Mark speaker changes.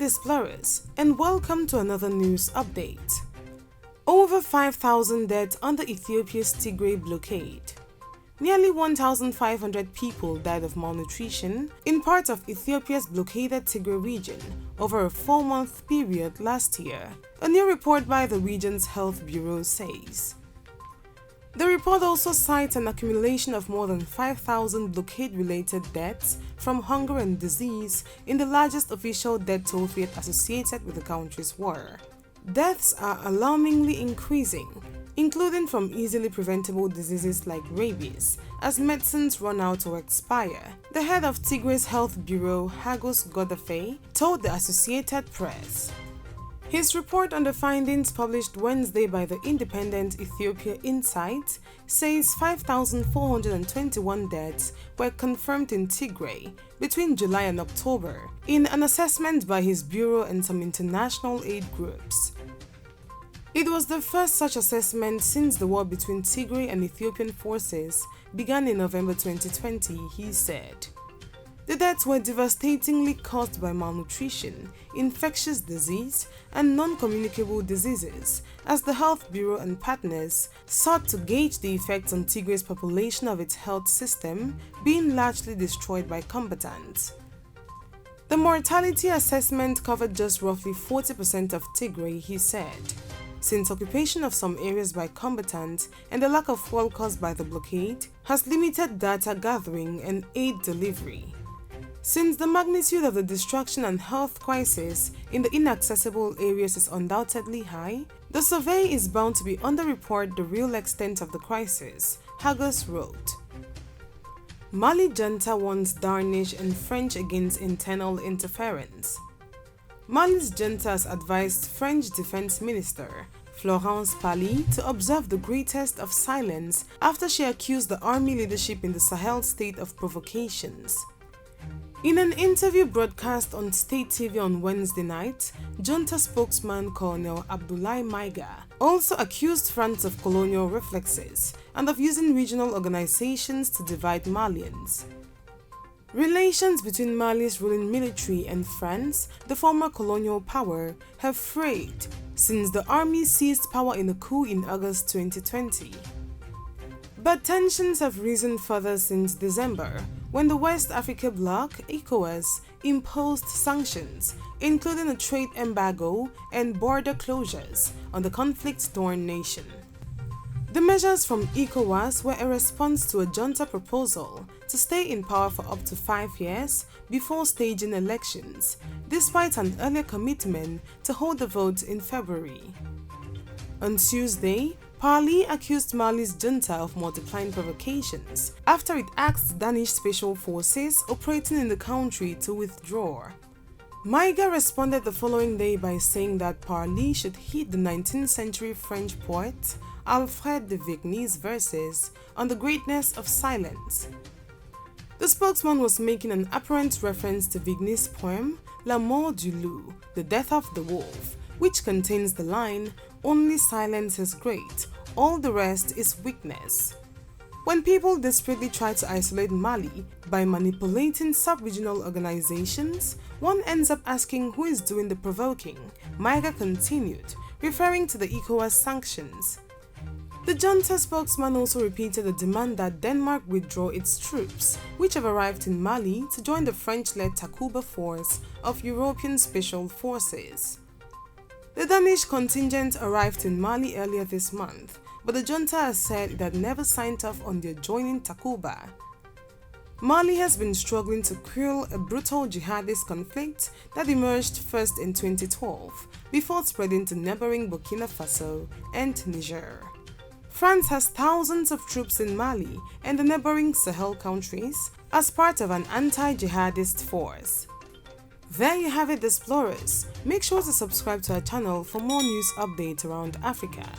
Speaker 1: Explorers, and welcome to another news update. Over 5,000 dead under Ethiopia's Tigray blockade. Nearly 1,500 people died of malnutrition in parts of Ethiopia's blockaded Tigray region over a 4-month period last year, a new report by the region's health bureau says. The report also cites an accumulation of more than 5,000 blockade-related deaths from hunger and disease in the largest official death toll rate associated with the country's war. Deaths are alarmingly increasing, including from easily preventable diseases like rabies, as medicines run out or expire. The head of Tigray's health bureau, Hagos Godafe, told the Associated Press. His report on the findings published Wednesday by the independent Ethiopia Insight says 5,421 deaths were confirmed in Tigray between July and October in an assessment by his bureau and some international aid groups. It was the first such assessment since the war between Tigray and Ethiopian forces began in November 2020, he said. The deaths were devastatingly caused by malnutrition, infectious disease, and non-communicable diseases, as the Health Bureau and partners sought to gauge the effects on Tigray's population of its health system being largely destroyed by combatants. The mortality assessment covered just roughly 40% of Tigray, he said. Since occupation of some areas by combatants and the lack of fuel caused by the blockade has limited data gathering and aid delivery. Since the magnitude of the destruction and health crisis in the inaccessible areas is undoubtedly high, the survey is bound to be underreport the real extent of the crisis, Hagos wrote. Mali Junta warns Danish and French against internal interference. Mali's Junta has advised French Defense Minister Florence Pally to observe the greatest of silence after she accused the army leadership in the Sahel state of provocations. In an interview broadcast on State TV on Wednesday night, Junta spokesman Colonel Abdoulaye Maiga also accused France of colonial reflexes and of using regional organizations to divide Malians. Relations between Mali's ruling military and France, the former colonial power, have frayed since the army seized power in a coup in August 2020. But tensions have risen further since December, when the West Africa bloc, ECOWAS, imposed sanctions, including a trade embargo and border closures on the conflict-torn nation. The measures from ECOWAS were a response to a junta proposal to stay in power for up to 5 years before staging elections, despite an earlier commitment to hold a vote in February. On Tuesday, Pally accused Mali's junta of multiplying provocations after it asked Danish special forces operating in the country to withdraw. Maiga responded the following day by saying that Pally should heed the 19th century French poet Alfred de Vigny's verses on the greatness of silence. The spokesman was making an apparent reference to Vigny's poem La mort du loup, the death of the wolf, which contains the line, "Only silence is great, all the rest is weakness." When people desperately try to isolate Mali by manipulating sub-regional organizations, one ends up asking who is doing the provoking, Maiga continued, referring to the ECOWAS sanctions. The junta spokesman also repeated the demand that Denmark withdraw its troops, which have arrived in Mali to join the French-led Takuba force of European Special Forces. The Danish contingent arrived in Mali earlier this month, but the junta has said it had never signed off on their joining Takuba. Mali has been struggling to quell a brutal jihadist conflict that emerged first in 2012, before spreading to neighboring Burkina Faso and Niger. France has thousands of troops in Mali and the neighboring Sahel countries as part of an anti-jihadist force. There you have it, explorers. Make sure to subscribe to our channel for more news updates around Africa.